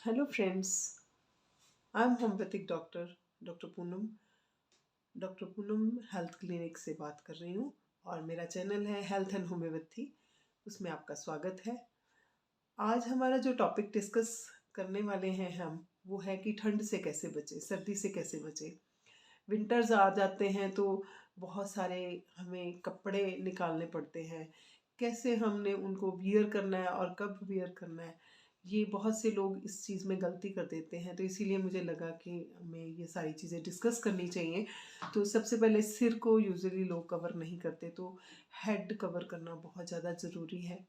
Hello friends, I am homeopathic doctor Poonam health clinic से बात कर रही हूँ और मेरा चैनल है हेल्थ एंड होम्योपैथी। उसमें आपका स्वागत है। आज हमारा जो टॉपिक डिस्कस करने वाले हैं हम वो है कि ठंड से कैसे बचे, सर्दी से कैसे बचे। विंटर्स आ जाते हैं तो बहुत सारे हमें कपड़े निकालने पड़ते हैं। कैसे हमने उनको वियर करना है और कब वियर करना है, ये बहुत से लोग इस चीज़ में गलती कर देते हैं। तो इसीलिए मुझे लगा कि हमें ये सारी चीज़ें डिस्कस करनी चाहिए। तो सबसे पहले सिर को यूजुअली लोग कवर नहीं करते, तो हेड कवर करना बहुत ज़्यादा ज़रूरी है।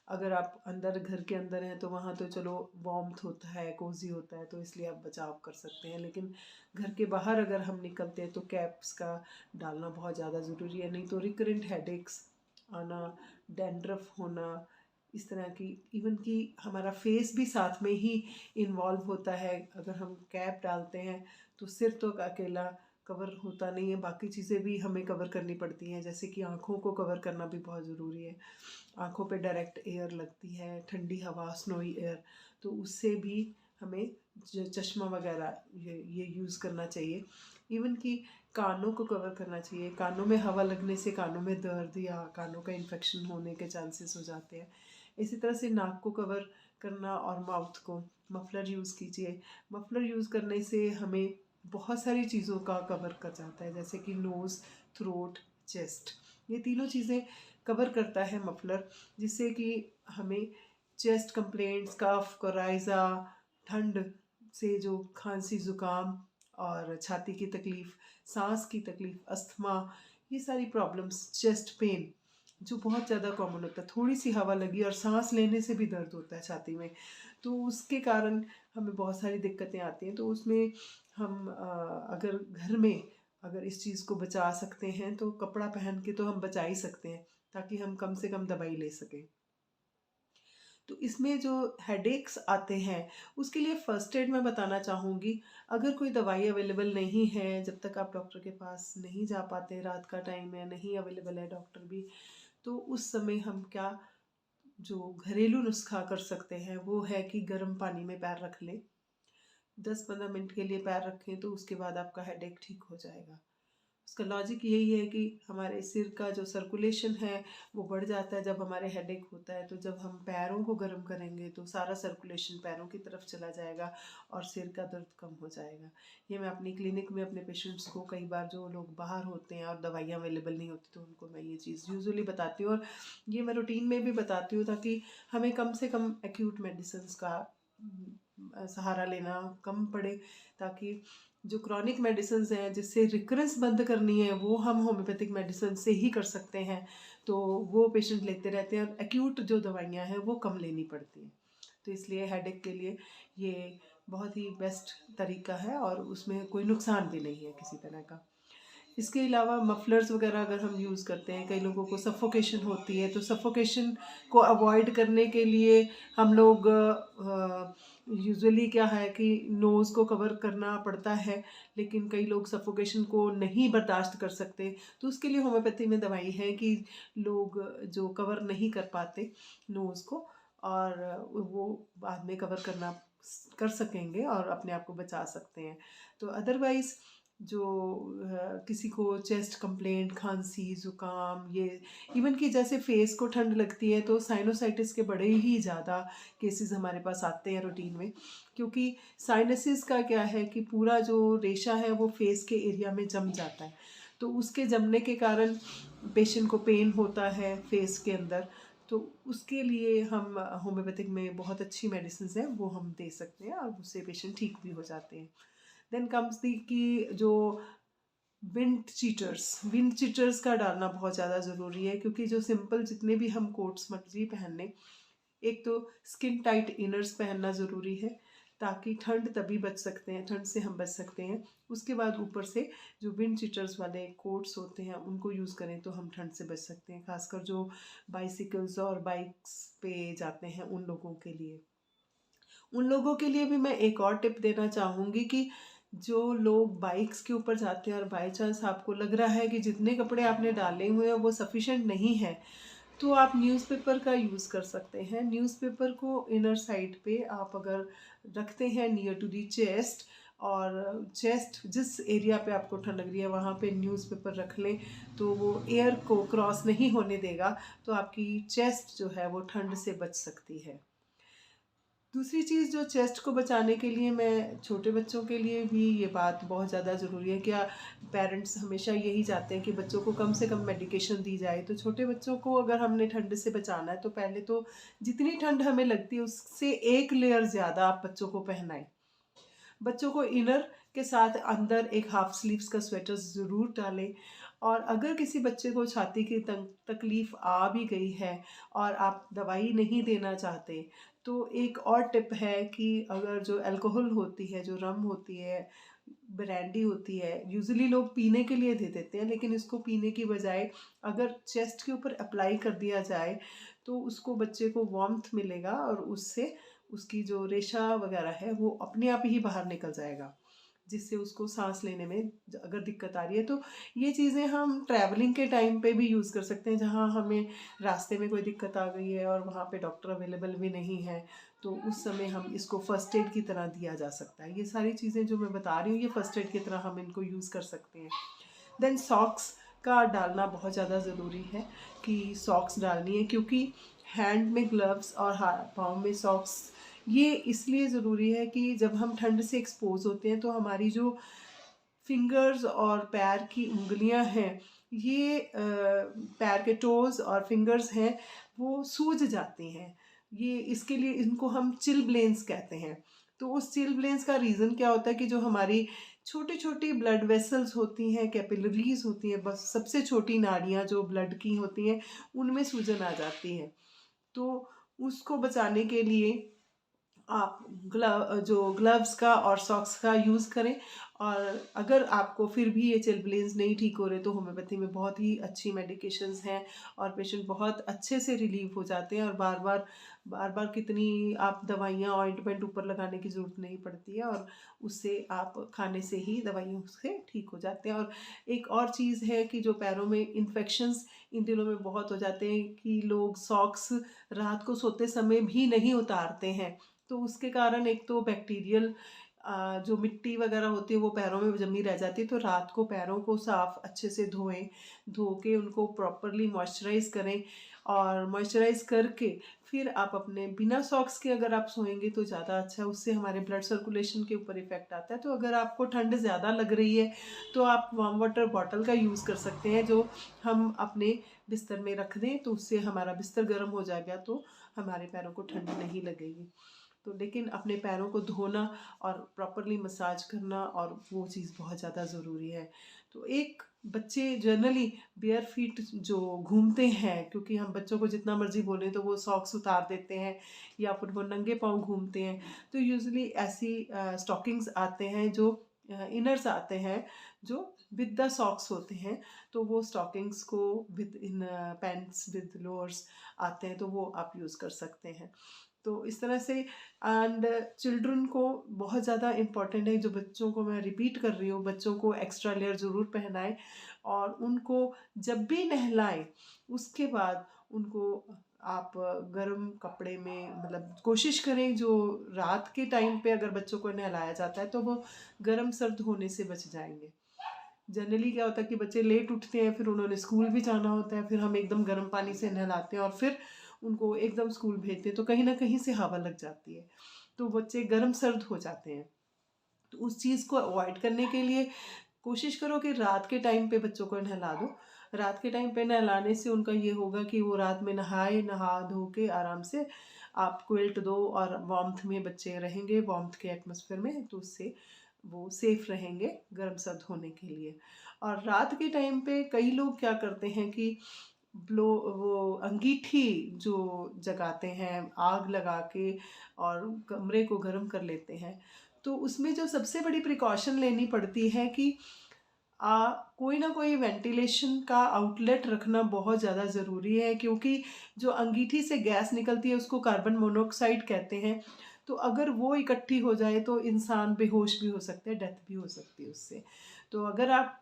अगर आप अंदर घर के अंदर हैं तो वहाँ तो चलो वार्मथ होता है, कोजी होता है, तो इसलिए आप बचाव कर सकते हैं। लेकिन घर के बाहर अगर हम निकलते हैं तो कैप्स का डालना बहुत ज़्यादा ज़रूरी है। नहीं तो रिकरेंट हेडेक्स आना, डैंड्रफ होना, इस तरह की, इवन कि हमारा फेस भी साथ में ही इन्वॉल्व होता है। अगर हम कैप डालते हैं तो सिर तो अकेला कवर होता नहीं है, बाकी चीज़ें भी हमें कवर करनी पड़ती हैं। जैसे कि आँखों को कवर करना भी बहुत ज़रूरी है। आँखों पे डायरेक्ट एयर लगती है, ठंडी हवा, स्नोई एयर, तो उससे भी हमें चश्मा वगैरह ये यूज़ करना चाहिए। इवन कि कानों को कवर करना चाहिए। कानों में हवा लगने से कानों में दर्द या कानों का इन्फेक्शन होने के चांसेस हो जाते हैं। इसी तरह से नाक को कवर करना और माउथ को, मफलर यूज़ कीजिए। मफलर यूज़ करने से हमें बहुत सारी चीज़ों का कवर कर जाता है, जैसे कि नोज़, थ्रोट, चेस्ट, ये तीनों चीज़ें कवर करता है मफलर, जिससे कि हमें चेस्ट कंप्लेंट्स, कफ, कोराइज़ा, ठंड से जो खांसी, ज़ुकाम और छाती की तकलीफ़, सांस की तकलीफ़, अस्थमा, ये सारी प्रॉब्लम्स, चेस्ट पेन जो बहुत ज़्यादा कॉमन होता है, थोड़ी सी हवा लगी और सांस लेने से भी दर्द होता है छाती में, तो उसके कारण हमें बहुत सारी दिक्कतें आती हैं। तो उसमें हम अगर घर में अगर इस चीज़ को बचा सकते हैं तो कपड़ा पहन के तो हम बचा ही सकते हैं, ताकि हम कम से कम दवाई ले सकें। तो इसमें जो हेडेक्स आते हैं उसके लिए फ़र्स्ट एड मैं बताना चाहूँगी। अगर कोई दवाई अवेलेबल नहीं है, जब तक आप डॉक्टर के पास नहीं जा पाते, रात का टाइम है, नहीं अवेलेबल है डॉक्टर भी, तो उस समय हम क्या जो घरेलू नुस्खा कर सकते हैं वो है कि गर्म पानी में पैर रख लें। 10-15 मिनट के लिए पैर रखें तो उसके बाद आपका हेडेक ठीक हो जाएगा। उसका लॉजिक यही है कि हमारे सिर का जो सर्कुलेशन है वो बढ़ जाता है जब हमारे हेडेक होता है। तो जब हम पैरों को गर्म करेंगे तो सारा सर्कुलेशन पैरों की तरफ चला जाएगा और सिर का दर्द कम हो जाएगा। ये मैं अपनी क्लिनिक में अपने पेशेंट्स को, कई बार जो लोग बाहर होते हैं और दवाइयाँ अवेलेबल नहीं होती, तो उनको मैं ये चीज़ यूजुअली बताती हूँ और ये मैं रूटीन में भी बताती हूँ, ताकि हमें कम से कम एक्यूट मेडिसिन का सहारा लेना कम पड़े, ताकि जो क्रॉनिक मेडिसिन हैं जिससे रिकरेंस बंद करनी है वो हम होम्योपैथिक मेडिसिन से ही कर सकते हैं। तो वो पेशेंट लेते रहते हैं और एक्यूट जो दवाइयाँ हैं वो कम लेनी पड़ती हैं। तो इसलिए हेडेक के लिए ये बहुत ही बेस्ट तरीका है और उसमें कोई नुकसान भी नहीं है किसी तरह का। इसके अलावा मफलर्स वगैरह अगर हम यूज़ करते हैं, कई लोगों को सफोकेशन होती है, तो सफोकेशन को अवॉइड करने के लिए हम लोग यूजुअली क्या है कि नोज़ को कवर करना पड़ता है, लेकिन कई लोग सफोकेशन को नहीं बर्दाश्त कर सकते, तो उसके लिए होम्योपैथी में दवाई है कि लोग जो कवर नहीं कर पाते नोज़ को, और वो बाद में कवर करना कर सकेंगे और अपने आप को बचा सकते हैं। तो अदरवाइज़ जो किसी को चेस्ट कंप्लेंट, खांसी, ज़ुकाम, ये इवन कि जैसे फेस को ठंड लगती है तो साइनोसाइटिस के बड़े ही ज़्यादा केसेस हमारे पास आते हैं रूटीन में, क्योंकि साइनसिस का क्या है कि पूरा जो रेशा है वो फेस के एरिया में जम जाता है, तो उसके जमने के कारण पेशेंट को पेन होता है फेस के अंदर। तो उसके लिए हम होम्योपैथिक में बहुत अच्छी मेडिसिन हैं वो हम दे सकते हैं और उससे पेशेंट ठीक भी हो जाते हैं। देन कम्स दी कि जो विंड चीटर्स का डालना बहुत ज़्यादा ज़रूरी है, क्योंकि जो सिंपल जितने भी हम कोट्स मर्जी पहन लें, एक तो स्किन टाइट इनर्स पहनना ज़रूरी है, ताकि ठंड तभी बच सकते हैं, ठंड से हम बच सकते हैं। उसके बाद ऊपर से जो विंड चीटर्स वाले कोट्स होते हैं उनको यूज़ करें तो हम ठंड से बच सकते हैं, खासकर जो बाइसिकल्स और बाइक्स पे जाते हैं उन लोगों के लिए। उन लोगों के लिए भी मैं एक और टिप देना चाहूँगी कि जो लोग बाइक्स के ऊपर जाते हैं और बाई चांस आपको लग रहा है कि जितने कपड़े आपने डाले हुए हैं वो सफिशेंट नहीं है, तो आप न्यूज़पेपर का यूज़ कर सकते हैं। न्यूज़पेपर को इनर साइड पे आप अगर रखते हैं नियर टू दी चेस्ट, और चेस्ट जिस एरिया पे आपको ठंड लग रही है वहाँ पे न्यूज़पेपर रख लें तो वो एयर को क्रॉस नहीं होने देगा, तो आपकी चेस्ट जो है वो ठंड से बच सकती है। दूसरी चीज़ जो चेस्ट को बचाने के लिए, मैं छोटे बच्चों के लिए भी ये बात बहुत ज़्यादा ज़रूरी है। क्या पेरेंट्स हमेशा यही चाहते हैं कि बच्चों को कम से कम मेडिकेशन दी जाए। तो छोटे बच्चों को अगर हमने ठंड से बचाना है तो पहले तो जितनी ठंड हमें लगती है उससे एक लेयर ज़्यादा आप बच्चों को पहनाएं। बच्चों को इनर के साथ अंदर एक हाफ स्लीव्स का स्वेटर ज़रूर डालें। और अगर किसी बच्चे को छाती की तकलीफ़ आ भी गई है और आप दवाई नहीं देना चाहते, तो एक और टिप है कि अगर जो अल्कोहल होती है, जो रम होती है, ब्रांडी होती है, यूजुअली लोग पीने के लिए दे देते हैं, लेकिन इसको पीने की बजाय अगर चेस्ट के ऊपर अप्लाई कर दिया जाए तो उसको बच्चे को वार्मथ मिलेगा और उससे उसकी जो रेशा वगैरह है वो अपने आप ही बाहर निकल जाएगा, जिससे उसको सांस लेने में अगर दिक्कत आ रही है। तो ये चीज़ें हम ट्रैवलिंग के टाइम पे भी यूज़ कर सकते हैं, जहाँ हमें रास्ते में कोई दिक्कत आ गई है और वहाँ पे डॉक्टर अवेलेबल भी नहीं है, तो उस समय हम इसको फ़र्स्ट एड की तरह दिया जा सकता है। ये सारी चीज़ें जो मैं बता रही हूँ ये फ़र्स्ट एड की तरह हम इनको यूज़ कर सकते हैं। देन सॉक्स का डालना बहुत ज़्यादा ज़रूरी है कि सॉक्स डालनी है, क्योंकि हैंड में ग्लव्स और पाँव में सॉक्स ये इसलिए ज़रूरी है कि जब हम ठंड से एक्सपोज होते हैं तो हमारी जो फिंगर्स और पैर की उंगलियां हैं, ये पैर के टोज़ और फिंगर्स हैं वो सूज जाती हैं। ये इसके लिए इनको हम चिलब्लेन्स कहते हैं। तो उस चिलब्लेन्स का रीज़न क्या होता है कि जो हमारी छोटी छोटी ब्लड वेसल्स होती हैं, कैपिलरीज होती हैं, बस सबसे छोटी नाड़ियाँ जो ब्लड की होती हैं उनमें सूजन आ जाती है। तो उसको बचाने के लिए आप ग्लव्स का और सॉक्स का यूज़ करें। और अगर आपको फिर भी ये चिलब्लेन्स नहीं ठीक हो रहे तो होम्योपैथी में बहुत ही अच्छी मेडिकेशंस हैं और पेशेंट बहुत अच्छे से रिलीव हो जाते हैं, और बार बार कितनी आप दवाइयाँ ऑइंटमेंट ऊपर लगाने की ज़रूरत नहीं पड़ती है, और उससे आप खाने से ही दवाइयों से ठीक हो जाते हैं। और एक और चीज़ है कि जो पैरों में इन्फेक्शंस इन दिनों में बहुत हो जाते हैं कि लोग सॉक्स रात को सोते समय भी नहीं उतारते हैं, तो उसके कारण एक तो बैक्टीरियल जो मिट्टी वगैरह होती है वो पैरों में जमी रह जाती है। तो रात को पैरों को साफ अच्छे से धोएं, धो के उनको प्रॉपरली मॉइस्चराइज करें, और मॉइस्चराइज करके फिर आप अपने बिना सॉक्स के अगर आप सोएंगे तो ज़्यादा अच्छा है, उससे हमारे ब्लड सर्कुलेशन के ऊपर इफेक्ट आता है। तो अगर आपको ठंड ज़्यादा लग रही है तो आप वार्म वाटर बॉटल का यूज़ कर सकते हैं, जो हम अपने बिस्तर में रख दें, तो उससे हमारा बिस्तर गर्म हो जाएगा तो हमारे पैरों को ठंड नहीं लगेगी। तो लेकिन अपने पैरों को धोना और प्रॉपरली मसाज करना और वो चीज़ बहुत ज़्यादा ज़रूरी है। तो एक बच्चे जनरली बेयर फीट जो घूमते हैं, क्योंकि हम बच्चों को जितना मर्जी बोलें तो वो सॉक्स उतार देते हैं या फिर वो नंगे पाँव घूमते हैं, तो यूजुअली ऐसी स्टॉकिंग्स आते हैं जो इनर्स आते हैं जो विद द सॉक्स होते हैं, तो वो स्टॉकिंग्स को with in pants with lowers आते हैं, तो वो आप यूज़ कर सकते हैं। तो इस तरह से, एंड चिल्ड्रन को बहुत ज़्यादा इम्पॉर्टेंट है, जो बच्चों को मैं रिपीट कर रही हूँ, बच्चों को एक्स्ट्रा लेयर ज़रूर पहनाएं, और उनको जब भी नहलाएं उसके बाद उनको आप गर्म कपड़े में, मतलब कोशिश करें जो रात के टाइम पे अगर बच्चों को नहलाया जाता है तो वो गर्म सर्द होने से बच जाएंगे। जनरली क्या होता है कि बच्चे लेट उठते हैं, फिर उन्होंने स्कूल भी जाना होता है, फिर हम एकदम गर्म पानी से नहलाते हैं और फिर उनको एकदम स्कूल भेजते हैं, तो कहीं ना कहीं से हवा लग जाती है, तो बच्चे गर्म सर्द हो जाते हैं। तो उस चीज़ को अवॉइड करने के लिए कोशिश करो कि रात के टाइम पे बच्चों को नहला दो। रात के टाइम पे नहलाने से उनका ये होगा कि वो रात में नहा धो के आराम से आप क्विल्ट दो, और वार्मथ में बच्चे रहेंगे, वार्मथ के एटमॉस्फेयर में, तो उससे वो सेफ रहेंगे गर्म सर्द होने के लिए। और रात के टाइम पे कई लोग क्या करते हैं कि वो अंगीठी जो जगाते हैं आग लगा के और कमरे को गर्म कर लेते हैं, तो उसमें जो सबसे बड़ी प्रिकॉशन लेनी पड़ती है कि कोई ना कोई वेंटिलेशन का आउटलेट रखना बहुत ज़्यादा ज़रूरी है, क्योंकि जो अंगीठी से गैस निकलती है उसको कार्बन मोनोऑक्साइड कहते हैं। तो अगर वो इकट्ठी हो जाए तो इंसान बेहोश भी हो सकता है, डेथ भी हो सकती है उससे। तो अगर आप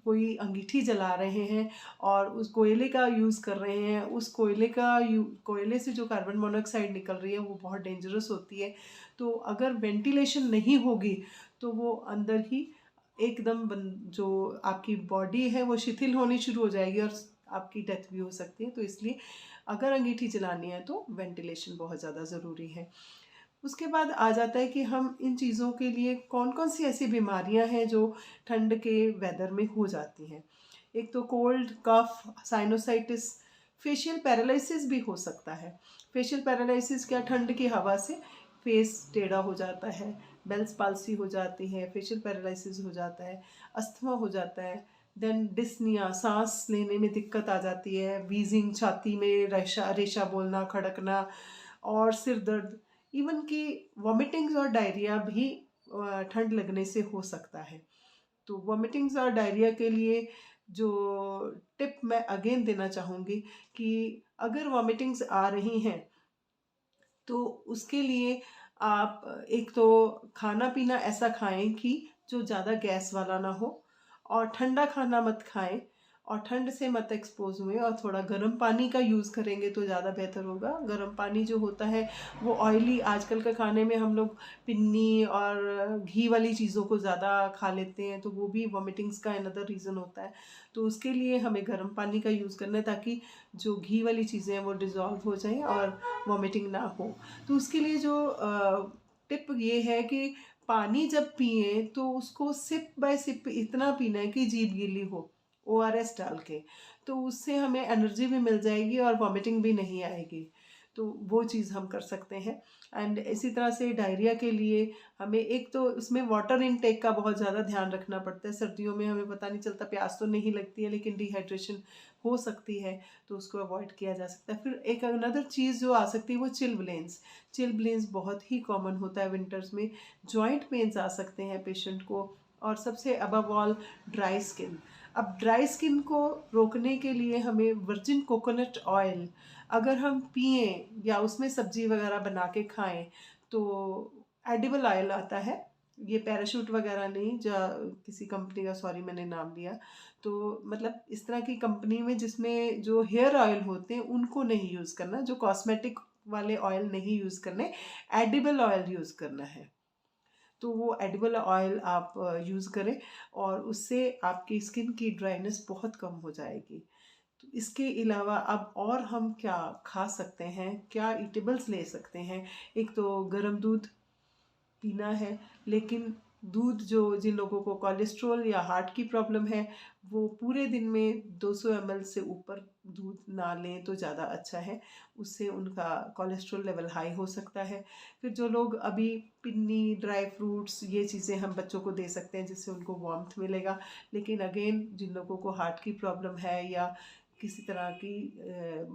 कोई अंगीठी जला रहे हैं और उस कोयले का यूज़ कर रहे हैं, उस कोयले से जो कार्बन मोनोऑक्साइड निकल रही है वो बहुत डेंजरस होती है। तो अगर वेंटिलेशन नहीं होगी तो वो अंदर ही एकदम जो आपकी बॉडी है वो शिथिल होनी शुरू हो जाएगी और आपकी डेथ भी हो सकती है। तो इसलिए अगर अंगीठी जलानी है तो वेंटिलेशन बहुत ज़्यादा ज़रूरी है। उसके बाद आ जाता है कि हम इन चीज़ों के लिए कौन कौन सी ऐसी बीमारियां हैं जो ठंड के वेदर में हो जाती हैं। एक तो कोल्ड, कफ, साइनोसाइटिस, फेशियल पैरालिसिस भी हो सकता है। फेशियल पैरालिसिस क्या, ठंड की हवा से फेस टेढ़ा हो जाता है, बेल्स पाल्सी हो जाती है, फेशियल पैरालिसिस हो जाता है, अस्थमा हो जाता है। देन डिस्निया, सांस लेने में दिक्कत आ जाती है, वीजिंग, छाती में रेशा रेशा बोलना, खड़कना और सिर दर्द, इवन कि वॉमिटिंग्स और डायरिया भी ठंड लगने से हो सकता है। तो वॉमिटिंग्स और डायरिया के लिए जो टिप मैं अगेन देना चाहूँगी कि अगर वॉमिटिंग्स आ रही हैं तो उसके लिए आप एक तो खाना पीना ऐसा खाएं कि जो ज़्यादा गैस वाला ना हो, और ठंडा खाना मत खाएं, और ठंड से मत एक्सपोज हुए, और थोड़ा गर्म पानी का यूज़ करेंगे तो ज़्यादा बेहतर होगा। गर्म पानी जो होता है वो ऑयली, आजकल का खाने में हम लोग पिन्नी और घी वाली चीज़ों को ज़्यादा खा लेते हैं, तो वो भी वॉमिटिंग्स का अनदर रीज़न होता है। तो उसके लिए हमें गर्म पानी का यूज़ करना है ताकि जो घी वाली चीज़ें हैं वो डिज़ोल्व हो जाएं और वॉमिटिंग ना हो। तो उसके लिए जो टिप ये है कि पानी जब पिए तो उसको सिप बाय सिप इतना पीना है कि जीभ गीली हो, ओआरएस डाल के। तो उससे हमें एनर्जी भी मिल जाएगी और वॉमिटिंग भी नहीं आएगी। तो वो चीज़ हम कर सकते हैं। एंड इसी तरह से डायरिया के लिए हमें एक तो उसमें वाटर इनटेक का बहुत ज़्यादा ध्यान रखना पड़ता है। सर्दियों में हमें पता नहीं चलता, प्यास तो नहीं लगती है लेकिन डिहाइड्रेशन हो सकती है, तो उसको अवॉइड किया जा सकता है। फिर एक अनदर चीज़ जो आ सकती है वो चिलब्लेंस। चिलब्लेंस बहुत ही कॉमन होता है विंटर्स में। जॉइंट पेन्स आ सकते हैं पेशेंट को, और सबसे अबव ऑल ड्राई स्किन। अब ड्राई स्किन को रोकने के लिए हमें वर्जिन कोकोनट ऑयल अगर हम पिए या उसमें सब्जी वगैरह बना के खाएं तो एडिबल ऑयल आता है, ये पैराशूट वगैरह नहीं, जो किसी कंपनी का, सॉरी मैंने नाम लिया, तो मतलब इस तरह की कंपनी में जिसमें जो हेयर ऑयल होते हैं उनको नहीं यूज़ करना, जो कॉस्मेटिक वाले ऑयल नहीं यूज़ करने, एडिबल ऑयल यूज़ करना है। तो वो एडिबल ऑयल आप यूज़ करें और उससे आपकी स्किन की ड्राइनेस बहुत कम हो जाएगी। तो इसके अलावा अब और हम क्या खा सकते हैं, क्या ईटेबल्स ले सकते हैं। एक तो गर्म दूध पीना है, लेकिन दूध जो, जिन लोगों को कोलेस्ट्रॉल या हार्ट की प्रॉब्लम है वो पूरे दिन में 200 ml से ऊपर दूध ना लें तो ज़्यादा अच्छा है, उससे उनका कोलेस्ट्रॉल लेवल हाई हो सकता है। फिर जो लोग अभी पिन्नी, ड्राई फ्रूट्स, ये चीज़ें हम बच्चों को दे सकते हैं जिससे उनको वार्मथ मिलेगा। लेकिन अगेन जिन लोगों को हार्ट की प्रॉब्लम है या किसी तरह की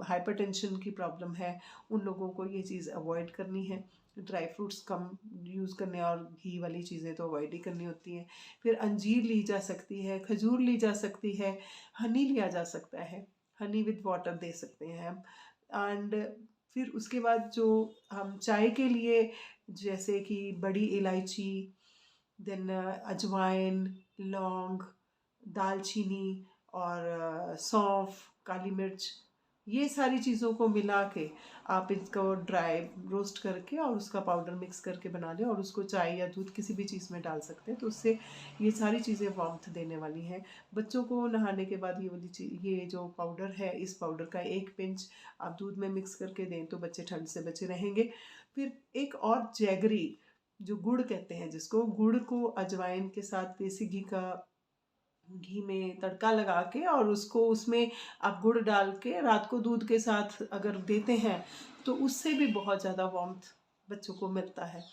हाइपरटेंशन की प्रॉब्लम है, उन लोगों को ये चीज़ अवॉइड करनी है। ड्राई फ्रूट्स कम यूज़ करने और घी वाली चीज़ें तो अवॉइड ही करनी होती हैं। फिर अंजीर ली जा सकती है, खजूर ली जा सकती है, हनी लिया जा सकता है, हनी विद वाटर दे सकते हैं हम। एंड फिर उसके बाद जो हम चाय के लिए, जैसे कि बड़ी इलायची, देन अजवाइन, लौंग, दालचीनी और सौंफ, काली मिर्च, ये सारी चीज़ों को मिला के आप इसको ड्राई रोस्ट करके और उसका पाउडर मिक्स करके बना लें और उसको चाय या दूध किसी भी चीज़ में डाल सकते हैं। तो उससे ये सारी चीज़ें वार्मथ देने वाली हैं। बच्चों को नहाने के बाद ये वाली चीज़, ये जो पाउडर है, इस पाउडर का 1 पिंच आप दूध में मिक्स करके दें तो बच्चे ठंड से बचे रहेंगे। फिर एक और जैगरी, जो गुड़ कहते हैं जिसको, गुड़ को अजवाइन के साथ देसी घी में तड़का लगा के और उसको उसमें आप गुड़ डाल के रात को दूध के साथ अगर देते हैं तो उससे भी बहुत ज़्यादा वार्मथ बच्चों को मिलता है।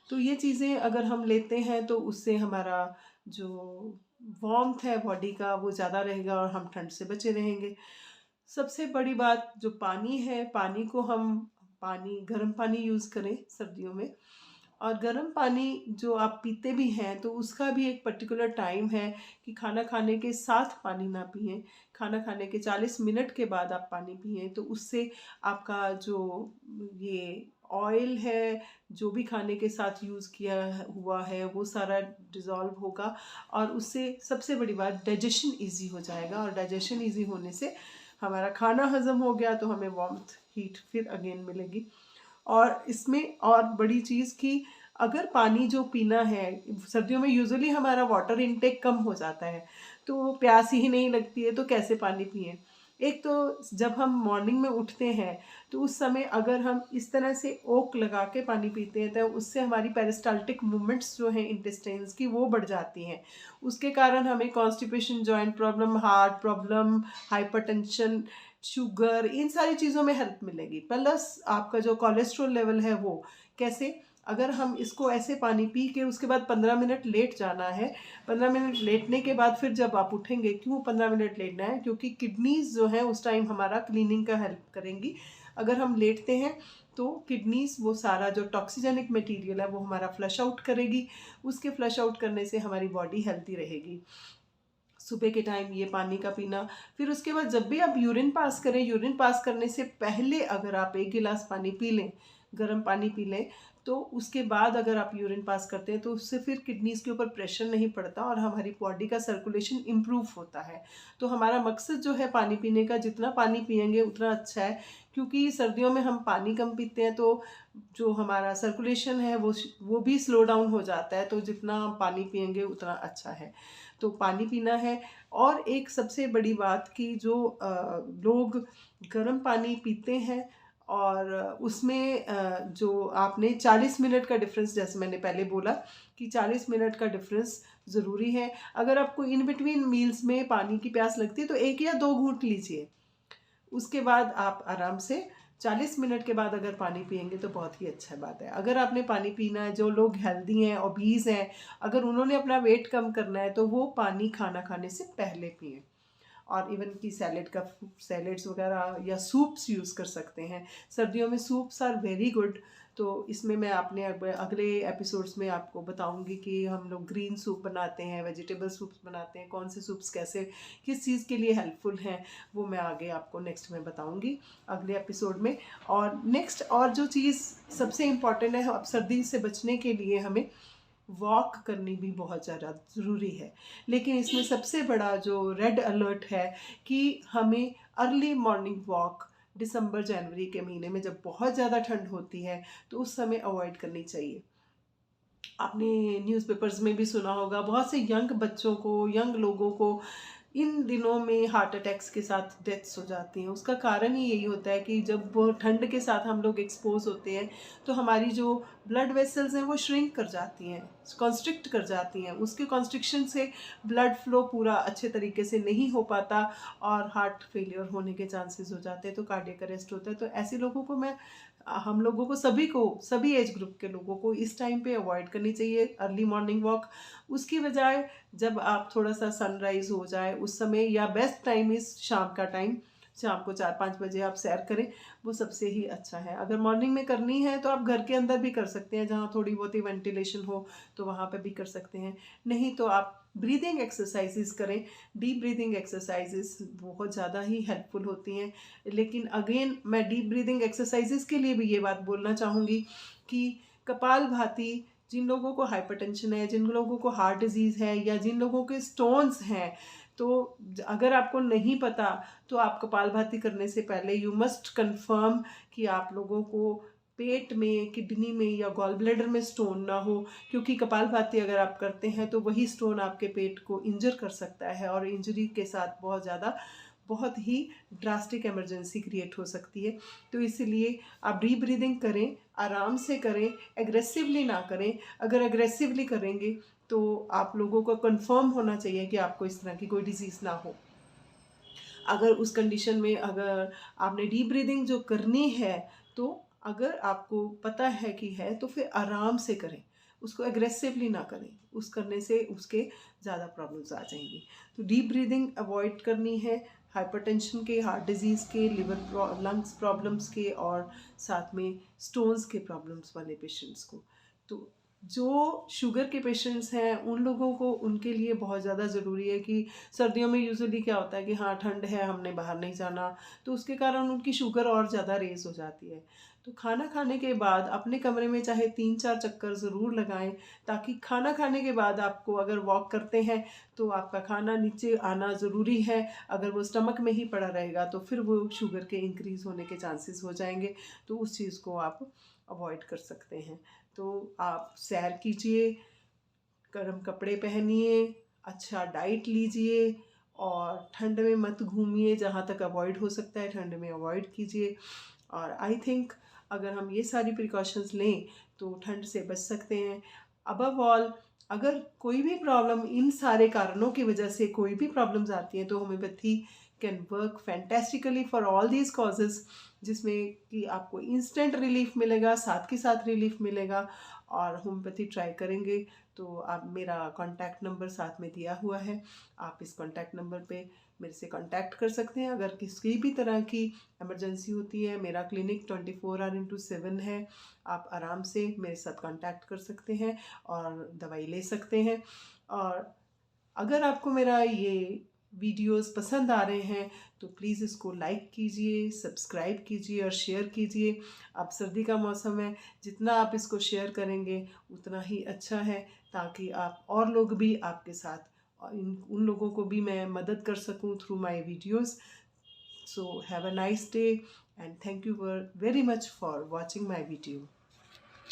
तो ये चीज़ें अगर हम लेते हैं तो उससे हमारा जो वार्मथ है बॉडी का वो ज़्यादा रहेगा और हम ठंड से बचे रहेंगे। सबसे बड़ी बात जो पानी है, पानी को हम गर्म पानी यूज़ करें सर्दियों में। और गर्म पानी जो आप पीते भी हैं तो उसका भी एक पर्टिकुलर टाइम है कि खाना खाने के साथ पानी ना पिएं, खाना खाने के 40 मिनट के बाद आप पानी पिएं, तो उससे आपका जो ये ऑयल है जो भी खाने के साथ यूज़ किया हुआ है वो सारा डिज़ोल्व होगा, और उससे सबसे बड़ी बात डाइजेशन इजी हो जाएगा, और डाइजेशन इजी होने से हमारा खाना हजम हो गया तो हमें वार्मथ हीट फिर अगेन मिलेगी। और इसमें और बड़ी चीज़ कि अगर पानी जो पीना है, सर्दियों में यूजुअली हमारा वाटर इनटेक कम हो जाता है, तो प्यास ही नहीं लगती है, तो कैसे पानी पिएं। एक तो जब हम मॉर्निंग में उठते हैं तो उस समय अगर हम इस तरह से ओक लगा के पानी पीते हैं तो उससे हमारी पेरिस्टाल्टिक मूवमेंट्स जो हैं इंटेस्टाइन्स की वो बढ़ जाती हैं। उसके कारण हमें constipation, joint problem, heart problem, hypertension, sugar, इन सारी चीज़ों में हेल्प मिलेगी। प्लस आपका जो कोलेस्ट्रॉल लेवल है वो कैसे, अगर हम इसको ऐसे पानी पी के उसके बाद 15 मिनट लेट जाना है, 15 मिनट लेटने के बाद फिर जब आप उठेंगे, क्यों 15 मिनट लेटना है, क्योंकि किडनीज जो है उस टाइम हमारा क्लीनिंग का हेल्प करेंगी। अगर हम लेटते हैं तो किडनीज वो सारा जो टॉक्सिजेनिक मटेरियल है वो हमारा फ्लश आउट करेगी, उसके फ्लश आउट करने से हमारी बॉडी हेल्थी रहेगी। सुबह के टाइम ये पानी का पीना, फिर उसके बाद जब भी आप यूरिन पास करें, यूरिन पास करने से पहले अगर आप 1 गिलास पानी पी लें, गर्म पानी पी लें, तो उसके बाद अगर आप यूरिन पास करते हैं तो उससे फिर किडनीज के ऊपर प्रेशर नहीं पड़ता और हमारी बॉडी का सर्कुलेशन इम्प्रूव होता है। तो हमारा मकसद जो है पानी पीने का, जितना पानी पिएंगे उतना अच्छा है, क्योंकि सर्दियों में हम पानी कम पीते हैं तो जो हमारा सर्कुलेशन है वो भी स्लो डाउन हो जाता है, तो जितना पानी पिएंगे उतना अच्छा है। तो पानी पीना है। और एक सबसे बड़ी बात कि जो लोग गर्म पानी पीते हैं और उसमें जो आपने 40 मिनट का डिफरेंस, जैसे मैंने पहले बोला कि 40 मिनट का डिफरेंस ज़रूरी है। अगर आपको इन बिटवीन मील्स में पानी की प्यास लगती है तो 1 या 2 घूंट लीजिए, उसके बाद आप आराम से 40 मिनट के बाद अगर पानी पिएंगे तो बहुत ही अच्छा बात है। अगर आपने पानी पीना है, जो लोग हेल्दी हैं, ओबीज हैं, अगर उन्होंने अपना वेट कम करना है तो वो पानी खाना खाने से पहले पिए। और इवन की सैलेड्स वगैरह या सूप्स यूज़ कर सकते हैं। सर्दियों में सूप्स आर वेरी गुड। तो इसमें मैं अपने अगले एपिसोड्स में आपको बताऊंगी कि हम लोग ग्रीन सूप बनाते हैं, वेजिटेबल सूप्स बनाते हैं, कौन से सूप्स कैसे किस चीज़ के लिए हेल्पफुल हैं, वो मैं आगे आपको नेक्स्ट में बताऊंगी अगले एपिसोड में। और नेक्स्ट और जो चीज़ सबसे इम्पॉर्टेंट है, अब सर्दी से बचने के लिए हमें वॉक करनी भी बहुत ज़्यादा ज़रूरी है। लेकिन इसमें सबसे बड़ा जो रेड अलर्ट है कि हमें अर्ली मॉर्निंग वॉक दिसंबर जनवरी के महीने में जब बहुत ज़्यादा ठंड होती है तो उस समय अवॉइड करनी चाहिए। आपने न्यूज़पेपर्स में भी सुना होगा, बहुत से यंग बच्चों को, यंग लोगों को इन दिनों में हार्ट अटैक्स के साथ डेथ्स हो जाती हैं। उसका कारण ही यही होता है कि जब वो ठंड के साथ हम लोग एक्सपोज होते हैं तो हमारी जो ब्लड वेसल्स हैं वो श्रिंक कर जाती हैं, कॉन्स्ट्रिक्ट कर जाती हैं। उसके कॉन्स्ट्रिक्शन से ब्लड फ्लो पूरा अच्छे तरीके से नहीं हो पाता और हार्ट फेलियर होने के चांसेस हो जाते हैं, तो कार्डियक अरेस्ट होता है। तो ऐसे लोगों को हम लोगों को सभी एज ग्रुप के लोगों को इस टाइम पे अवॉइड करनी चाहिए अर्ली मॉर्निंग वॉक। उसकी बजाय जब आप थोड़ा सा सनराइज हो जाए उस समय, या बेस्ट टाइम इज़ शाम का टाइम, शाम को 4-5 बजे आप सैर करें, वो सबसे ही अच्छा है। अगर मॉर्निंग में करनी है तो आप घर के अंदर भी कर सकते हैं, जहाँ थोड़ी बहुत ही वेंटिलेशन हो तो वहाँ पे भी कर सकते हैं। नहीं तो आप ब्रीदिंग एक्सरसाइजेस करें। डीप ब्रीदिंग एक्सरसाइजेस बहुत ज़्यादा ही हेल्पफुल होती हैं। लेकिन अगेन मैं डीप ब्रीदिंग एक्सरसाइजेस के लिए भी ये बात बोलना चाहूँगी कि कपालभाति, जिन लोगों को हाइपरटेंशन है, जिन लोगों को हार्ट डिजीज़ है, या जिन लोगों के स्टोन्स हैं, तो अगर आपको नहीं पता तो आप कपालभाति करने से पहले यू मस्ट कंफर्म कि आप लोगों को पेट में, किडनी में या गॉल ब्लैडर में स्टोन ना हो, क्योंकि कपालभाति अगर आप करते हैं तो वही स्टोन आपके पेट को इंजर कर सकता है और इंजरी के साथ बहुत ही ड्रास्टिक इमरजेंसी क्रिएट हो सकती है। तो इसलिए आप डीप ब्रीदिंग करें, आराम से करें, एग्रेसिवली ना करें। अगर एग्रेसिवली करेंगे तो आप लोगों को कंफर्म होना चाहिए कि आपको इस तरह की कोई डिजीज़ ना हो। अगर उस कंडीशन में अगर आपने डीप ब्रीदिंग जो करनी है, तो अगर आपको पता है कि है तो फिर आराम से करें, उसको एग्रेसिवली ना करें। उस करने से उसके ज़्यादा प्रॉब्लम्स आ जाएंगी। तो डीप ब्रीदिंग अवॉइड करनी है हाइपरटेंशन के, हार्ट डिजीज़ के, लंग्स प्रॉब्लम्स के और साथ में स्टोन्स के प्रॉब्लम्स वाले पेशेंट्स को। तो जो शुगर के पेशेंट्स हैं उन लोगों को, उनके लिए बहुत ज़्यादा ज़रूरी है कि सर्दियों में यूजुअली क्या होता है कि हाँ ठंड है, हमने बाहर नहीं जाना, तो उसके कारण उनकी शुगर और ज़्यादा रेज़ हो जाती है। तो खाना खाने के बाद अपने कमरे में चाहे 3-4 चक्कर ज़रूर लगाएं, ताकि खाना खाने के बाद आपको अगर वॉक करते हैं तो आपका खाना नीचे आना ज़रूरी है। अगर वो स्टमक में ही पड़ा रहेगा तो फिर वो शुगर के इंक्रीज़ होने के चांसेस हो जाएंगे, तो उस चीज़ को आप अवॉइड कर सकते हैं। तो आप सैर कीजिए, गर्म कपड़े पहनिए, अच्छा डाइट लीजिए और ठंड में मत घूमिए, जहाँ तक अवॉइड हो सकता है ठंड में अवॉइड कीजिए। और आई थिंक अगर हम ये सारी प्रिकॉशंस लें तो ठंड से बच सकते हैं। अबव ऑल, अगर कोई भी प्रॉब्लम, इन सारे कारणों की वजह से कोई भी प्रॉब्लम्स आती हैं, तो homeopathy can work fantastically for all these causes, जिसमें कि आपको इंस्टेंट रिलीफ मिलेगा, साथ के साथ रिलीफ मिलेगा। और होम्योपैथी ट्राई करेंगे तो आप, मेरा कॉन्टैक्ट नंबर साथ में दिया हुआ है, आप इस कॉन्टैक्ट नंबर पे मेरे से कांटेक्ट कर सकते हैं। अगर किसी भी तरह की इमरजेंसी होती है, मेरा क्लिनिक 24 आवर × 7 है, आप आराम से मेरे साथ कांटेक्ट कर सकते हैं और दवाई ले सकते हैं। और अगर आपको मेरा ये वीडियोस पसंद आ रहे हैं तो प्लीज़ इसको लाइक कीजिए, सब्सक्राइब कीजिए और शेयर कीजिए। अब सर्दी का मौसम है, जितना आप इसको शेयर करेंगे उतना ही अच्छा है, ताकि आप और लोग भी आपके साथ, उन लोगों को भी मैं मदद कर सकूं through my videos. So have a nice day and thank you very much for watching my video.